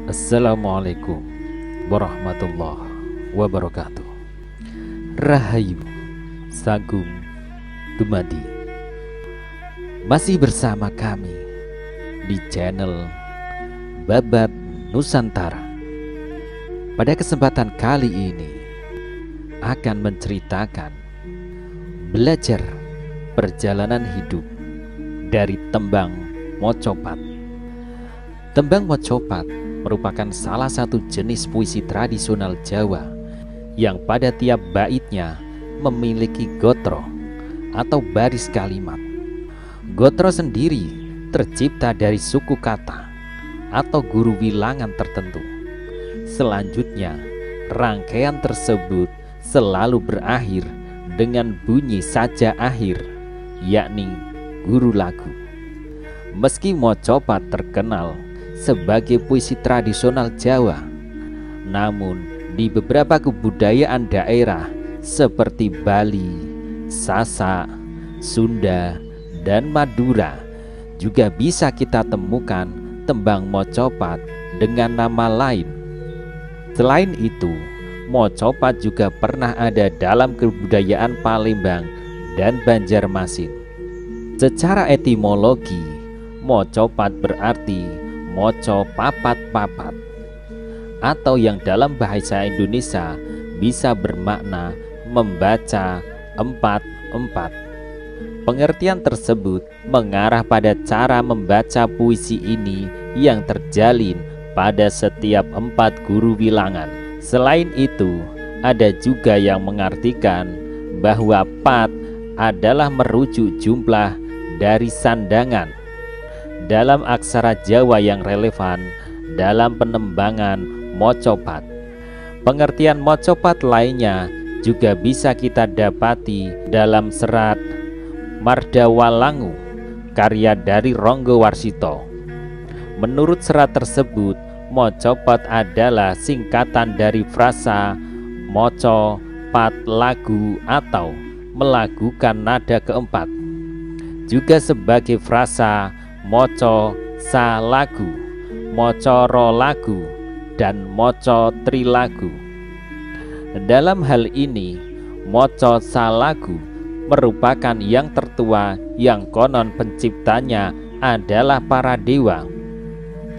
Assalamualaikum warahmatullahi wabarakatuh. Rahayu Sagung Dumadi. Masih bersama kami di channel Babab Nusantara. Pada kesempatan kali ini akan menceritakan belajar perjalanan hidup dari tembang mocopat. Tembang mocopat merupakan salah satu jenis puisi tradisional Jawa yang pada tiap baitnya memiliki gotro atau baris kalimat. Gotro sendiri tercipta dari suku kata atau guru bilangan tertentu. Selanjutnya, rangkaian tersebut selalu berakhir dengan bunyi saja akhir, yakni guru lagu. Meski mocopat terkenal sebagai puisi tradisional Jawa, namun di beberapa kebudayaan daerah seperti Bali, Sasak, Sunda, dan Madura juga bisa kita temukan tembang mocopat dengan nama lain. Selain itu, mocopat juga pernah ada dalam kebudayaan Palembang dan Banjarmasin. Secara etimologi, mocopat berarti moco papat-papat, atau yang dalam bahasa Indonesia bisa bermakna membaca empat-empat. Pengertian tersebut mengarah pada cara membaca puisi ini yang terjalin pada setiap 4 guru bilangan. Selain itu, ada juga yang mengartikan bahwa pat adalah merujuk jumlah dari sandangan dalam aksara Jawa yang relevan dalam penembangan mocopat. Pengertian mocopat lainnya juga bisa kita dapati dalam serat Mardawalangu karya dari Ronggo Warsito. Menurut serat tersebut, mocopat adalah singkatan dari frasa moco pat lagu atau melagukan nada keempat, juga sebagai frasa moco sa lagu, moco ro lagu, dan moco tri lagu. Dalam hal ini, moco sa lagu merupakan yang tertua yang konon penciptanya adalah para dewa,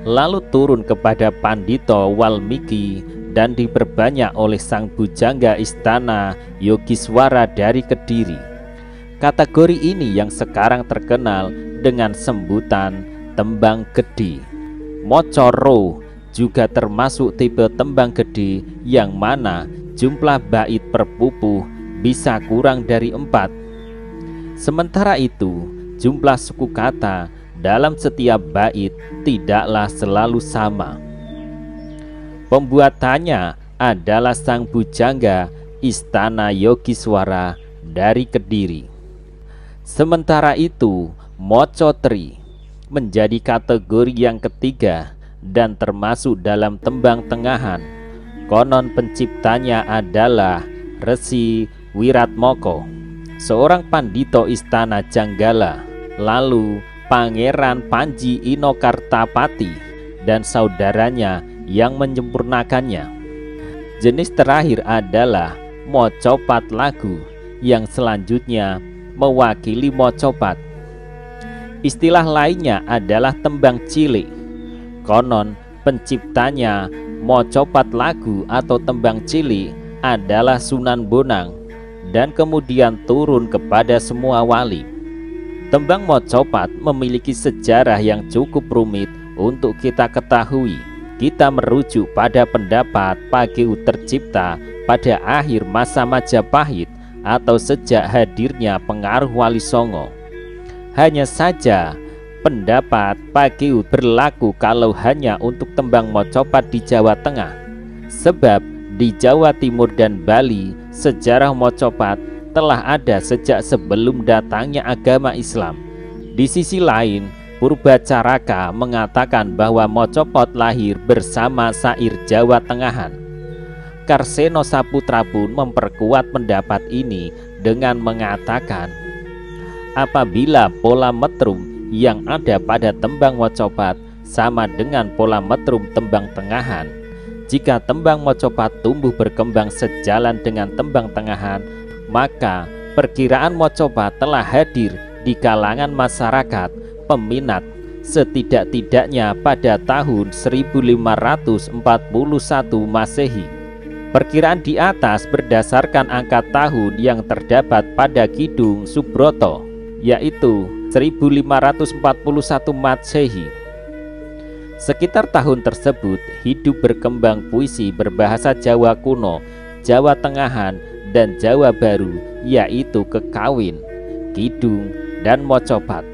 lalu turun kepada Pandito Walmiki dan diperbanyak oleh sang bujangga istana Yogiswara dari Kediri. Kategori ini yang sekarang terkenal dengan sebutan tembang gede. Mocoro juga termasuk tipe tembang gede yang mana jumlah bait per pupuh bisa kurang dari 4. Sementara itu, jumlah suku kata dalam setiap bait tidaklah selalu sama. Pembuatannya adalah sang bujangga istana Yogiswara dari Kediri. Sementara itu, moco tri menjadi kategori yang ketiga dan termasuk dalam tembang tengahan. Konon penciptanya adalah Resi Wiratmoko, seorang pandito istana Janggala, lalu Pangeran Panji Inokartapati dan saudaranya yang menyempurnakannya. Jenis terakhir adalah mocopat lagu yang selanjutnya mewakili mocopat. Istilah lainnya adalah tembang cilik. Konon penciptanya mocopat lagu atau tembang cilik adalah Sunan Bonang dan kemudian turun kepada semua wali. Tembang mocopat memiliki sejarah yang cukup rumit untuk kita ketahui. Kita merujuk pada pendapat Pageu tercipta pada akhir masa Majapahit atau sejak hadirnya pengaruh Wali Songo. Hanya saja pendapat Pageu berlaku kalau hanya untuk tembang mocopat di Jawa Tengah, sebab di Jawa Timur dan Bali sejarah mocopat telah ada sejak sebelum datangnya agama Islam. Di sisi lain, Purbacaraka mengatakan bahwa mocopat lahir bersama syair Jawa Tengahan. Karseno Saputra pun memperkuat pendapat ini dengan mengatakan, apabila pola metrum yang ada pada tembang mocopat sama dengan pola metrum tembang tengahan. Jika tembang mocopat tumbuh berkembang sejalan dengan tembang tengahan, maka perkiraan mocopat telah hadir di kalangan masyarakat peminat setidak-tidaknya pada tahun 1541 Masehi. Perkiraan di atas berdasarkan angka tahun yang terdapat pada Kidung Subroto, yaitu 1541 Masehi. Sekitar tahun tersebut hidup berkembang puisi berbahasa Jawa kuno, Jawa Tengahan, dan Jawa Baru, yaitu Kekawin, Kidung, dan Mocopat.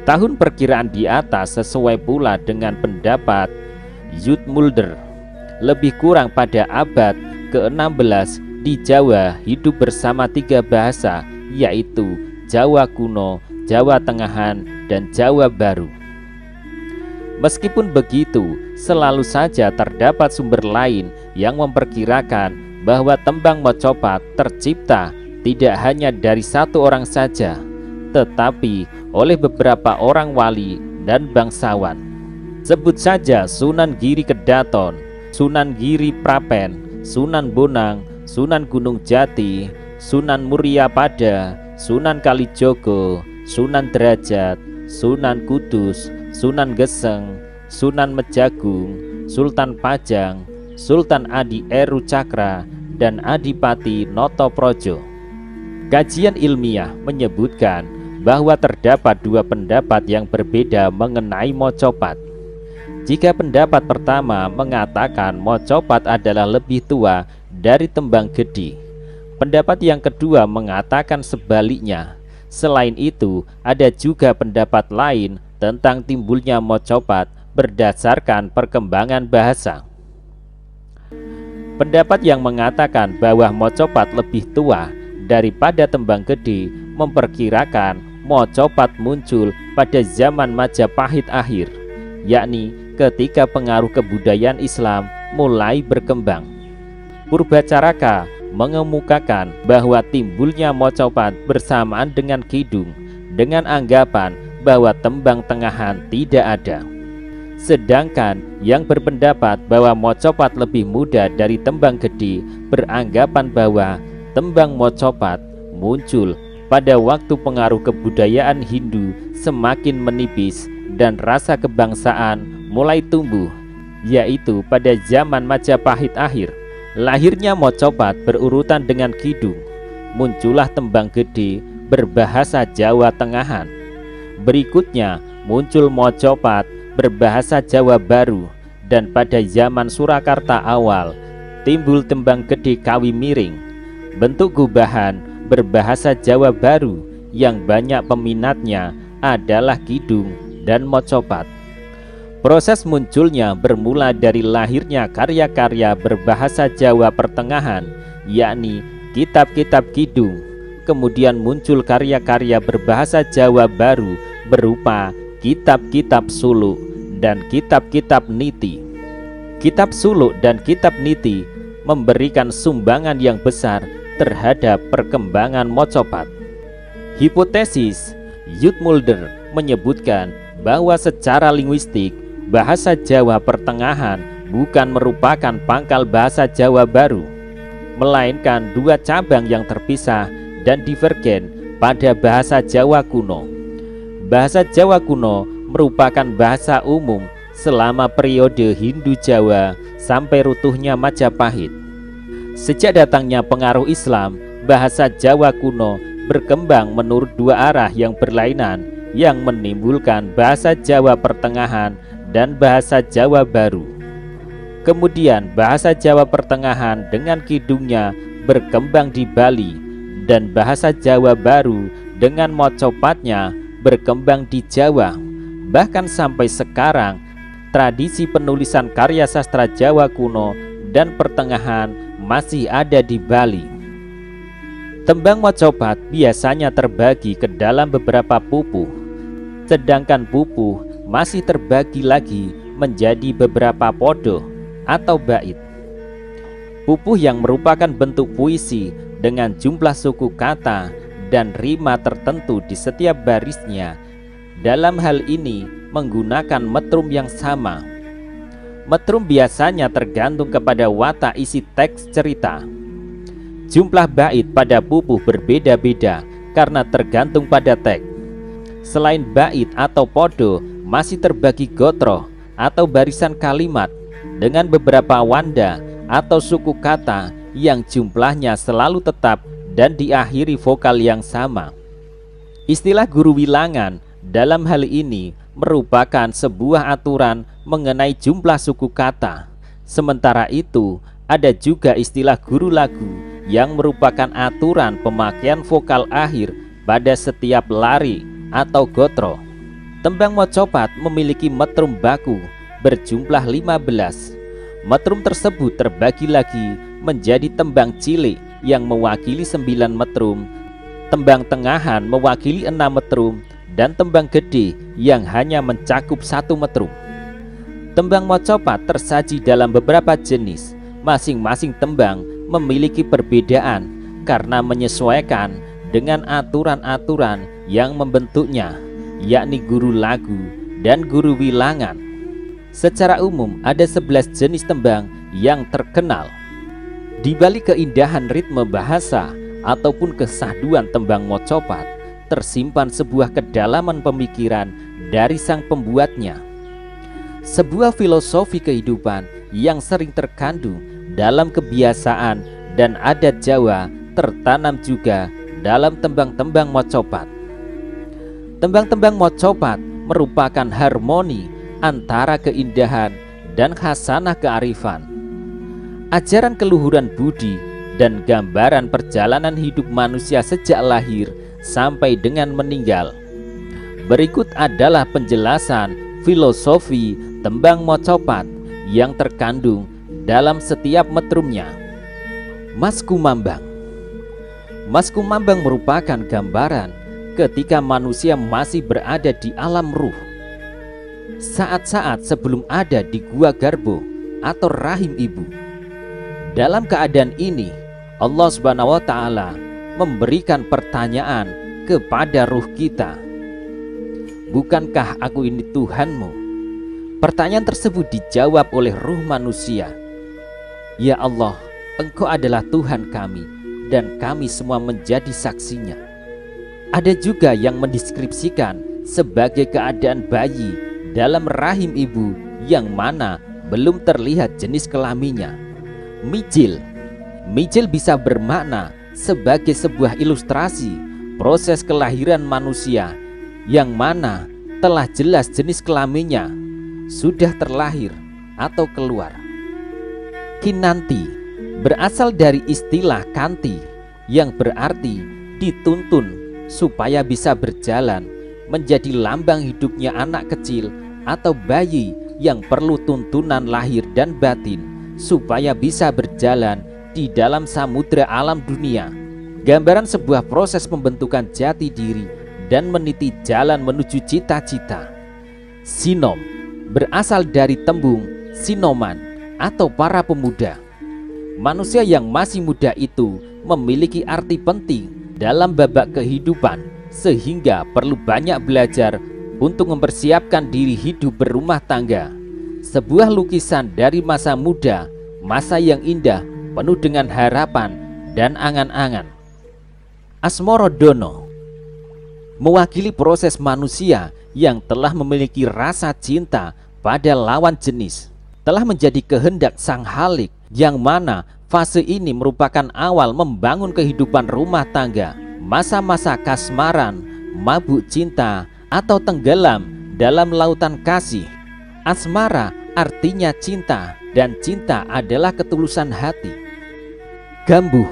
Tahun perkiraan di atas sesuai pula dengan pendapat Zoetmulder. Lebih kurang pada abad ke-16 di Jawa hidup bersama 3 bahasa, yaitu Jawa kuno, Jawa Tengahan, dan Jawa Baru. Meskipun begitu, selalu saja terdapat sumber lain yang memperkirakan bahwa tembang mocopat tercipta tidak hanya dari satu orang saja, tetapi oleh beberapa orang wali dan bangsawan. Sebut saja Sunan Giri Kedaton, Sunan Giri Prapen, Sunan Bonang, Sunan Gunung Jati, Sunan Muria Pada, Sunan Kalijogo, Sunan Derajat, Sunan Kudus, Sunan Geseng, Sunan Mejagung, Sultan Pajang, Sultan Adi Eru Cakra, dan Adipati Notoprojo. Kajian ilmiah menyebutkan bahwa terdapat 2 pendapat yang berbeda mengenai mocopat. Jika pendapat pertama mengatakan mocopat adalah lebih tua dari tembang gede, pendapat yang kedua mengatakan sebaliknya. Selain itu, ada juga pendapat lain tentang timbulnya mocopat berdasarkan perkembangan bahasa. Pendapat yang mengatakan bahwa mocopat lebih tua daripada tembang gede memperkirakan mocopat muncul pada zaman Majapahit akhir, yakni ketika pengaruh kebudayaan Islam mulai berkembang. Purbacaraka mengemukakan bahwa timbulnya mocopat bersamaan dengan kidung, dengan anggapan bahwa tembang tengahan tidak ada. Sedangkan yang berpendapat bahwa mocopat lebih muda dari tembang gede beranggapan bahwa tembang mocopat muncul pada waktu pengaruh kebudayaan Hindu semakin menipis dan rasa kebangsaan mulai tumbuh, yaitu pada zaman Majapahit akhir. Lahirnya mocopat berurutan dengan kidung. Muncullah tembang gede berbahasa Jawa Tengahan. Berikutnya muncul mocopat berbahasa Jawa Baru, dan pada zaman Surakarta awal timbul tembang gede Kawi Miring. Bentuk gubahan berbahasa Jawa Baru yang banyak peminatnya adalah kidung dan mocopat. Proses munculnya bermula dari lahirnya karya-karya berbahasa Jawa Pertengahan, yakni kitab-kitab kidung. Kemudian muncul karya-karya berbahasa Jawa Baru berupa kitab-kitab suluk dan kitab-kitab niti. Kitab suluk dan kitab niti memberikan sumbangan yang besar terhadap perkembangan mocopat. Hipotesis Zoetmulder menyebutkan bahwa secara linguistik bahasa Jawa Pertengahan bukan merupakan pangkal bahasa Jawa Baru, melainkan 2 cabang yang terpisah dan divergen pada bahasa Jawa kuno. Bahasa Jawa kuno merupakan bahasa umum selama periode Hindu Jawa sampai runtuhnya Majapahit. Sejak datangnya pengaruh Islam, bahasa Jawa kuno berkembang menurut 2 arah yang berlainan yang menimbulkan bahasa Jawa Pertengahan dan bahasa Jawa Baru. Kemudian bahasa Jawa Pertengahan dengan kidungnya berkembang di Bali, dan bahasa Jawa Baru dengan mocopatnya berkembang di Jawa. Bahkan sampai sekarang tradisi penulisan karya sastra Jawa kuno dan Pertengahan masih ada di Bali. Tembang mocopat biasanya terbagi ke dalam beberapa pupuh, sedangkan pupuh masih terbagi lagi menjadi beberapa podo atau bait. Pupuh yang merupakan bentuk puisi dengan jumlah suku kata dan rima tertentu di setiap barisnya. Dalam hal ini menggunakan metrum yang sama. Metrum biasanya tergantung kepada watak isi teks cerita. Jumlah bait pada pupuh berbeda-beda karena tergantung pada teks. Selain bait atau podo, masih terbagi gotro atau barisan kalimat dengan beberapa wanda atau suku kata yang jumlahnya selalu tetap dan diakhiri vokal yang sama. Istilah guru wilangan dalam hal ini merupakan sebuah aturan mengenai jumlah suku kata. Sementara itu, ada juga istilah guru lagu yang merupakan aturan pemakaian vokal akhir pada setiap lari atau gotro. Tembang mocopat memiliki metrum baku berjumlah 15. Metrum tersebut terbagi lagi menjadi tembang cilik yang mewakili 9 metrum, tembang tengahan mewakili 6 metrum, dan tembang gede yang hanya mencakup 1 metrum. Tembang mocopat tersaji dalam beberapa jenis. Masing-masing tembang memiliki perbedaan karena menyesuaikan dengan aturan-aturan yang membentuknya, yakni guru lagu dan guru wilangan. Secara umum ada 11 jenis tembang yang terkenal. Di balik keindahan ritme bahasa ataupun kesahduan tembang mocopat, tersimpan sebuah kedalaman pemikiran dari sang pembuatnya. Sebuah filosofi kehidupan yang sering terkandung dalam kebiasaan dan adat Jawa tertanam juga dalam tembang-tembang mocopat. Tembang-tembang mocopat merupakan harmoni antara keindahan dan khasanah kearifan. Ajaran keluhuran budi dan gambaran perjalanan hidup manusia sejak lahir sampai dengan meninggal. Berikut adalah penjelasan filosofi tembang mocopat yang terkandung dalam setiap metrumnya. Mas Kumambang. Mas Kumambang merupakan gambaran ketika manusia masih berada di alam ruh. Saat-saat sebelum ada di gua Garbo atau rahim ibu. Dalam keadaan ini, Allah Subhanahu wa Ta'ala memberikan pertanyaan kepada ruh kita. Bukankah aku ini Tuhanmu? Pertanyaan tersebut dijawab oleh ruh manusia. Ya Allah, Engkau adalah Tuhan kami dan kami semua menjadi saksinya. Ada juga yang mendeskripsikan sebagai keadaan bayi dalam rahim ibu yang mana belum terlihat jenis kelaminnya. Mijil. Mijil bisa bermakna sebagai sebuah ilustrasi proses kelahiran manusia yang mana telah jelas jenis kelaminnya sudah terlahir atau keluar. Kinanti berasal dari istilah kanti yang berarti dituntun supaya bisa berjalan, menjadi lambang hidupnya anak kecil atau bayi yang perlu tuntunan lahir dan batin supaya bisa berjalan di dalam samudra alam dunia. Gambaran sebuah proses pembentukan jati diri dan meniti jalan menuju cita-cita. Sinom berasal dari tembung sinoman atau para pemuda. Manusia yang masih muda itu memiliki arti penting dalam babak kehidupan sehingga perlu banyak belajar untuk mempersiapkan diri hidup berumah tangga. Sebuah lukisan dari masa muda, masa yang indah, penuh dengan harapan dan angan-angan. Asmorodono mewakili proses manusia yang telah memiliki rasa cinta pada lawan jenis, telah menjadi kehendak sang Halik, yang mana fase ini merupakan awal membangun kehidupan rumah tangga. Masa-masa kasmaran, mabuk cinta, atau tenggelam dalam lautan kasih. Asmara artinya cinta, dan cinta adalah ketulusan hati. Gambuh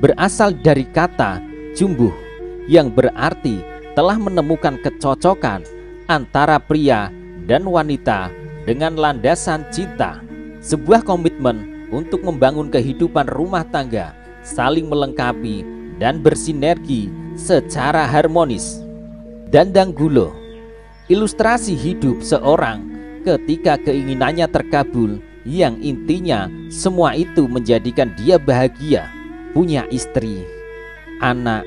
berasal dari kata jumbuh yang berarti telah menemukan kecocokan antara pria dan wanita dengan landasan cinta. Sebuah komitmen untuk membangun kehidupan rumah tangga, saling melengkapi dan bersinergi secara harmonis. Dandang Gulo, ilustrasi hidup seorang ketika keinginannya terkabul, yang intinya semua itu menjadikan dia bahagia, punya istri, anak,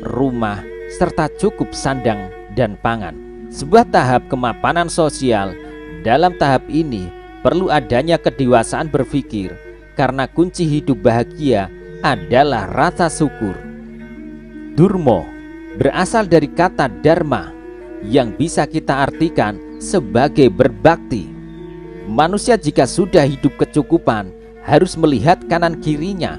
rumah, serta cukup sandang dan pangan. sebuah tahap kemapanan sosial. Dalam tahap ini perlu adanya kedewasaan berpikir, karena kunci hidup bahagia adalah rasa syukur. Durmo berasal dari kata dharma yang bisa kita artikan sebagai berbakti. Manusia jika sudah hidup kecukupan harus melihat kanan kirinya,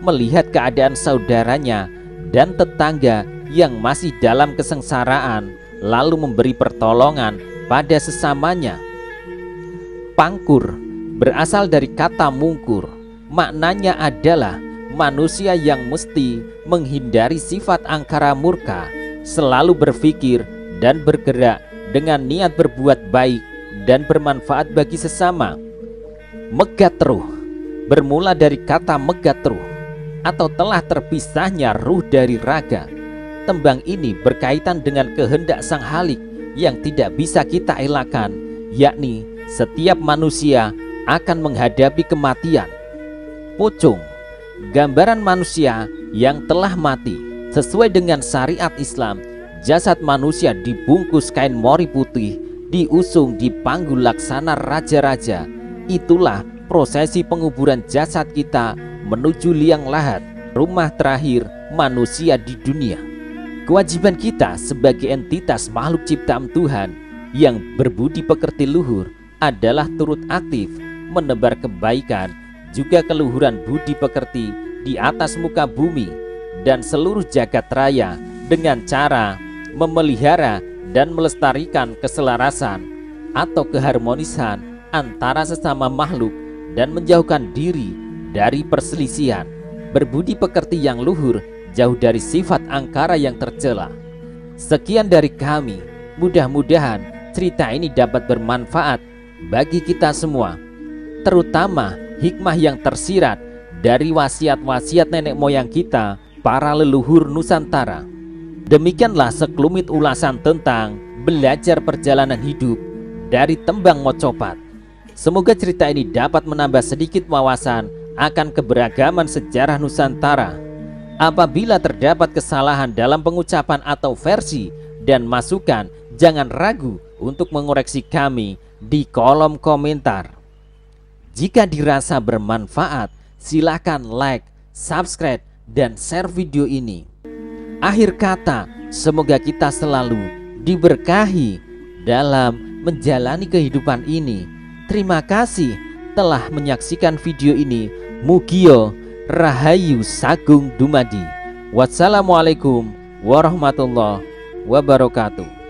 melihat keadaan saudaranya dan tetangga yang masih dalam kesengsaraan, lalu memberi pertolongan pada sesamanya. Pangkur berasal dari kata mungkur, maknanya adalah manusia yang mesti menghindari sifat angkara murka, selalu berpikir dan bergerak dengan niat berbuat baik dan bermanfaat bagi sesama. Megatruh bermula dari kata megatruh atau telah terpisahnya ruh dari raga. Tembang ini berkaitan dengan kehendak Sang Halik yang tidak bisa kita elakkan, yakni setiap manusia akan menghadapi kematian. Pocong, gambaran manusia yang telah mati. Sesuai dengan syariat Islam, jasad manusia dibungkus kain mori putih, diusung di panggul laksana raja-raja. Itulah prosesi penguburan jasad kita menuju liang lahat, rumah terakhir manusia di dunia. Kewajiban kita sebagai entitas makhluk ciptaan Tuhan yang berbudi pekerti luhur adalah turut aktif menebar kebaikan juga keluhuran budi pekerti di atas muka bumi dan seluruh jagat raya dengan cara memelihara dan melestarikan keselarasan atau keharmonisan antara sesama makhluk dan menjauhkan diri dari perselisihan. Berbudi pekerti yang luhur jauh dari sifat angkara yang tercela. Sekian dari kami, mudah-mudahan cerita ini dapat bermanfaat bagi kita semua, terutama hikmah yang tersirat dari wasiat-wasiat nenek moyang kita, para leluhur Nusantara. Demikianlah sekelumit ulasan tentang belajar perjalanan hidup dari Tembang Mocopat. Semoga cerita ini dapat menambah sedikit wawasan akan keberagaman sejarah Nusantara. Apabila terdapat kesalahan dalam pengucapan atau versi dan masukan, jangan ragu untuk mengoreksi kami di kolom komentar. Jika dirasa bermanfaat, silakan like, subscribe, dan share video ini. Akhir kata, semoga kita selalu diberkahi dalam menjalani kehidupan ini. Terima kasih telah menyaksikan video ini. Mugia Rahayu Sagung Dumadi. Wassalamualaikum warahmatullahi wabarakatuh.